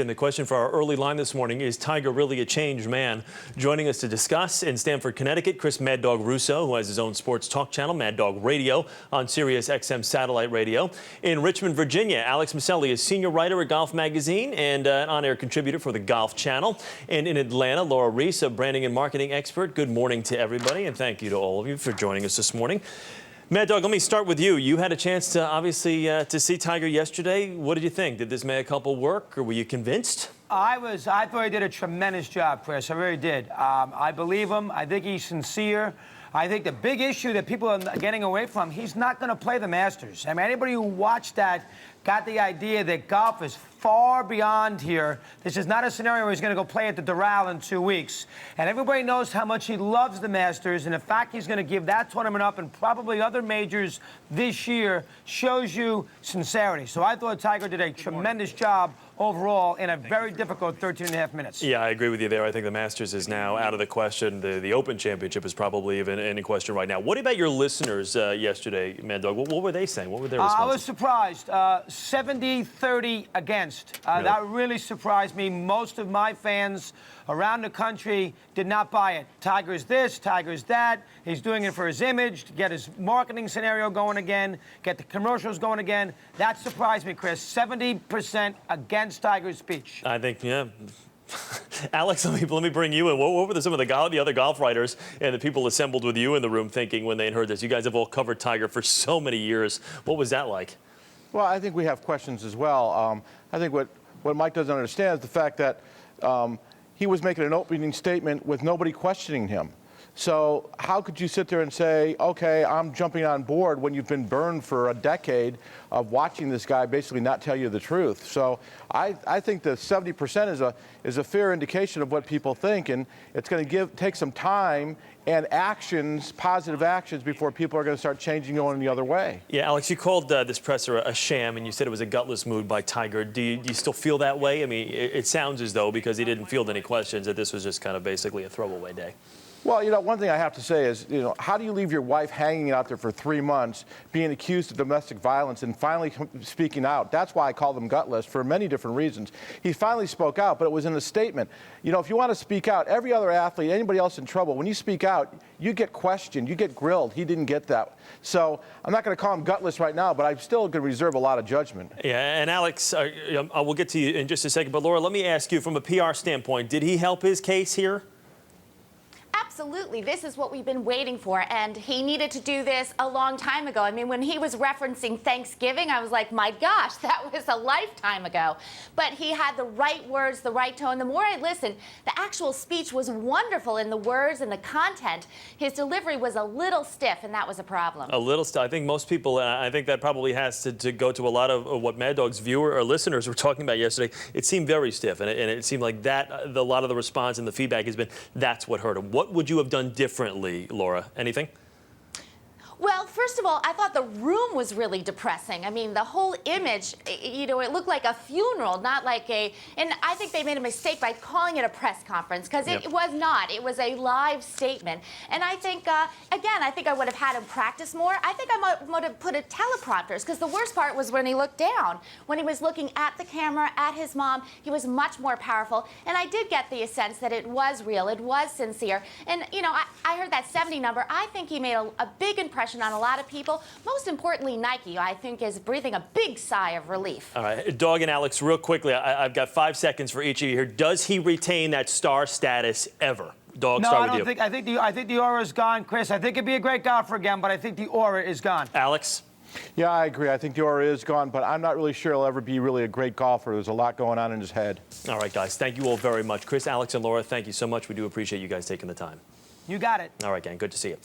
And the question for our early line this morning is Tiger really a changed man? Joining us to discuss in Stamford, Connecticut, Chris Mad Dog Russo, who has his own sports talk channel, Mad Dog Radio, on Sirius XM satellite radio. In Richmond, Virginia, Alex Miceli is senior writer at Golf Magazine and an on-air contributor for the Golf Channel. And in Atlanta, Laura Ries, a branding and marketing expert. Good morning to everybody, and thank you to all of you for joining us this morning. Mad Dog, let me start with you. You had a chance to obviously to see Tiger yesterday. What did you think? Did this mea culpa work, or were you convinced? I thought he did a tremendous job, Chris. I really did. I believe him. I think he's sincere. I think the big issue that people are getting away from, he's not going to play the Masters. I mean, anybody who watched that got the idea that golf is far beyond here. This is not a scenario where he's going to go play at the Doral in 2 weeks. And everybody knows how much he loves the Masters, and the fact he's going to give that tournament up and probably other majors this year shows you sincerity. So I thought Tiger did a tremendous job overall in a very difficult 13.5 minutes. Yeah, I agree with you there. I think the Masters is now out of the question. The Open Championship is probably even in question right now. What about your listeners yesterday, Mad Dog? What were they saying? What were their responses? I was surprised. 70-30 against. Really? That really surprised me. Most of my fans around the country did not buy it. Tiger's this, Tiger's that. He's doing it for his image, to get his marketing scenario going again, get the commercials going again. That surprised me, Chris. 70% against Tiger's speech. I think, yeah. Alex, let me bring you in. What were some of the other golf writers and the people assembled with you in the room thinking when they heard this? You guys have all covered Tiger for so many years. What was that like? Well, I think we have questions as well. I think what Mike doesn't understand is the fact that he was making an opening statement with nobody questioning him. So how could you sit there and say, okay, I'm jumping on board when you've been burned for a decade of watching this guy basically not tell you the truth? So I think that 70% is a fair indication of what people think, and it's going to take some time and actions, positive actions, before people are going to start changing, going the other way. Yeah, Alex, you called this presser a sham, and you said it was a gutless move by Tiger. Do you still feel that way? I mean, it sounds as though, because he didn't field any questions, that this was just kind of basically a throwaway day. Well, you know, one thing I have to say is, you know, how do you leave your wife hanging out there for 3 months, being accused of domestic violence, and finally speaking out? That's why I called him gutless, for many different reasons. He finally spoke out, but it was in a statement. You know, if you want to speak out, every other athlete, anybody else in trouble, when you speak out, you get questioned, you get grilled. He didn't get that. So I'm not going to call him gutless right now, but I'm still going to reserve a lot of judgment. Yeah, and Alex, I will get to you in just a second, but Laura, let me ask you, from a PR standpoint, did he help his case here? Absolutely. This is what we've been waiting for, and he needed to do this a long time ago. I mean, when he was referencing Thanksgiving, I was like, my gosh, that was a lifetime ago. But he had the right words, the right tone. The more I listened, the actual speech was wonderful in the words and the content. His delivery was a little stiff, and that was a problem. A little stiff. I think most people, I think that probably has to go to a lot of what Mad Dog's viewer or listeners were talking about yesterday. It seemed very stiff, and it seemed like that a lot of the response and the feedback has been that's what hurt him. What would you have done differently, Laura? Anything? Well, first of all, I thought the room was really depressing. I mean, the whole image, you know, it looked like a funeral, not like a... And I think they made a mistake by calling it a press conference, because it was not. It was a live statement. And I think, again, I think I would have had him practice more. I think I might have put a teleprompters, because the worst part was when he looked down. When he was looking at the camera, at his mom, he was much more powerful. And I did get the sense that it was real, it was sincere. And, you know, I heard that 70 number. I think he made a big impression on a lot of people. Most importantly, Nike, I think, is breathing a big sigh of relief. All right, Dog and Alex, real quickly, I've got 5 seconds for each of you here. Does he retain that star status ever? Dog, no, start with you. I think the aura is gone, Chris. I think he'd be a great golfer again, but I think the aura is gone. Alex? Yeah, I agree. I think the aura is gone, but I'm not really sure he'll ever be really a great golfer. There's a lot going on in his head. All right, guys, thank you all very much. Chris, Alex, and Laura, thank you so much. We do appreciate you guys taking the time. You got it. All right, gang, good to see you.